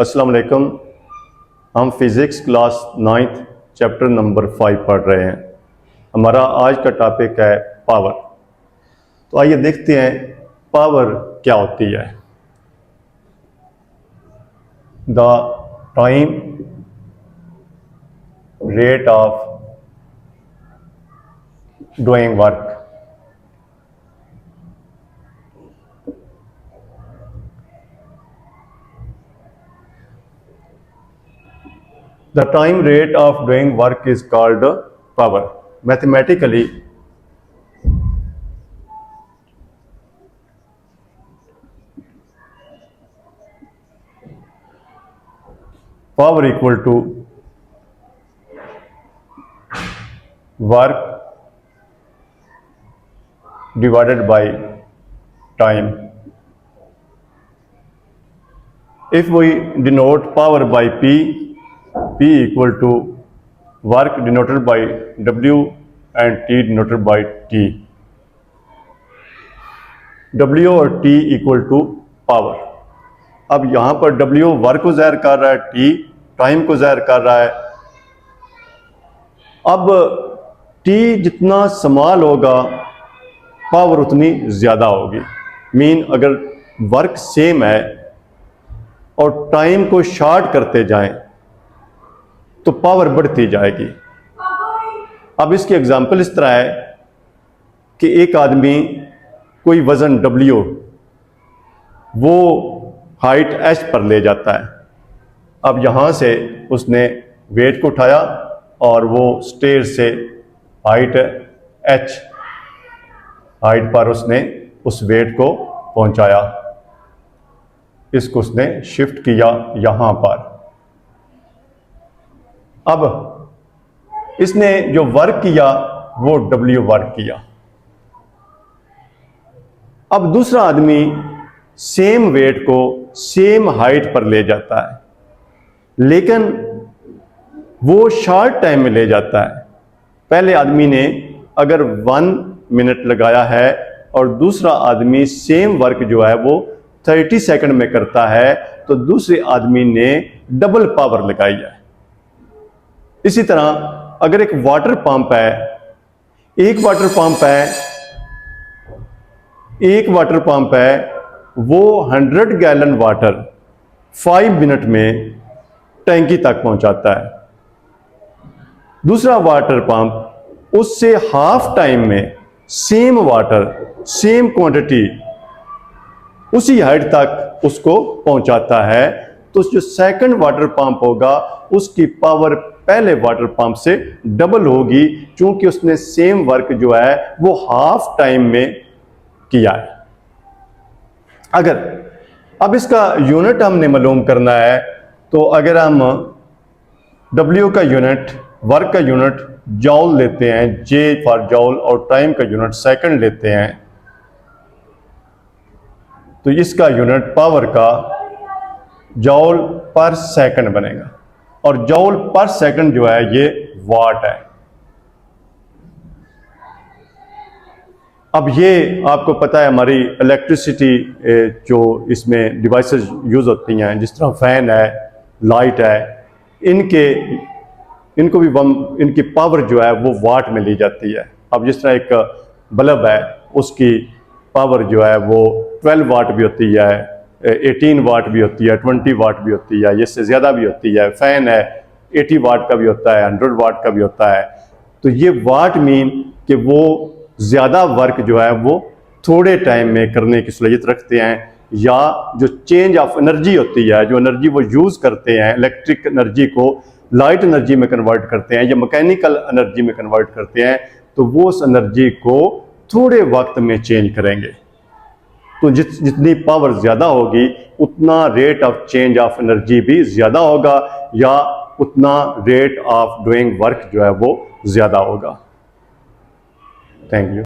अस्सलाम वालेकुम। हम physics class 9th chapter number 5 पढ़ रहे हैं। हमारा आज का टॉपिक है पावर। तो आइए देखते हैं पावर क्या होती है। The time rate of doing work. The time rate of doing work is called power. Mathematically, power equal to work divided by time. If we denote power by P equal to work denoted by W and T denoted by T. W और T equal to power. अब यहाँ पर W work को ज़ाहिर कर रहा है, T time को ज़ाहिर कर रहा है। अब T जितना स्मॉल होगा पावर उतनी ज़्यादा होगी। मीन अगर वर्क सेम है और टाइम को शॉर्ट करते जाएं तो पावर बढ़ती जाएगी। अब इसकी एग्जांपल इस तरह है कि एक आदमी कोई वज़न W वो हाइट H पर ले जाता है। अब यहाँ से उसने वेट को उठाया और वो स्टेयर से हाइट H हाइट पर उसने उस वेट को पहुँचाया। इसको उसने शिफ्ट किया यहाँ पर। अब इसने जो वर्क किया वो W वर्क किया। अब दूसरा आदमी सेम वेट को सेम हाइट पर ले जाता है, लेकिन वो शॉर्ट टाइम में ले जाता है। पहले आदमी ने अगर 1 मिनट लगाया है और दूसरा आदमी सेम वर्क जो है वो 30 सेकंड में करता है, तो दूसरे आदमी ने डबल पावर लगाई है। इसी तरह अगर एक वाटर पंप है, एक वाटर पंप है वो 100 गैलन वाटर 5 मिनट में टैंकी तक पहुंचाता है। दूसरा वाटर पंप उससे हाफ टाइम में सेम वाटर सेम क्वांटिटी उसी हाइट तक उसको पहुंचाता है। तो जो सेकंड वाटर पंप होगा उसकी पावर पहले वाटर पंप से डबल होगी, क्योंकि उसने सेम वर्क जो है वो हाफ टाइम में किया है। अगर अब इसका यूनिट हमने मालूम करना है, तो अगर हम W का यूनिट, वर्क का यूनिट जॉल लेते हैं, J फॉर जॉल, और टाइम का यूनिट सेकंड लेते हैं, तो इसका यूनिट पावर का जॉल पर सेकंड बनेगा। और जॉल पर सेकंड जो है ये वाट है। अब ये आपको पता है हमारी इलेक्ट्रिसिटी जो इसमें डिवाइसेस यूज होती हैं, जिस तरह फैन है, लाइट है, इनको भी इनकी पावर जो है वो वाट में ली जाती है। अब जिस तरह एक बल्ब है उसकी पावर जो है वो 12 वाट भी होती है, 18 वाट भी होती है, 20 वाट भी होती है, इससे ज़्यादा भी होती है। फ़ैन है 80 वाट का भी होता है, 100 वाट का भी होता है। तो ये वाट मीन कि वो ज़्यादा वर्क जो है वो थोड़े टाइम में करने की सलाहियत रखते हैं, या जो चेंज ऑफ एनर्जी होती है, जो एनर्जी वो यूज़ करते हैं, इलेक्ट्रिक एनर्जी को लाइट एनर्जी में कन्वर्ट करते हैं या मैकेनिकल एनर्जी में कन्वर्ट करते हैं, तो वो उस एनर्जी को थोड़े वक्त में चेंज करेंगे। तो जितनी पावर ज़्यादा होगी उतना rate of change of energy भी ज़्यादा होगा, या उतना रेट ऑफ डूइंग वर्क जो है वो ज़्यादा होगा। Thank you.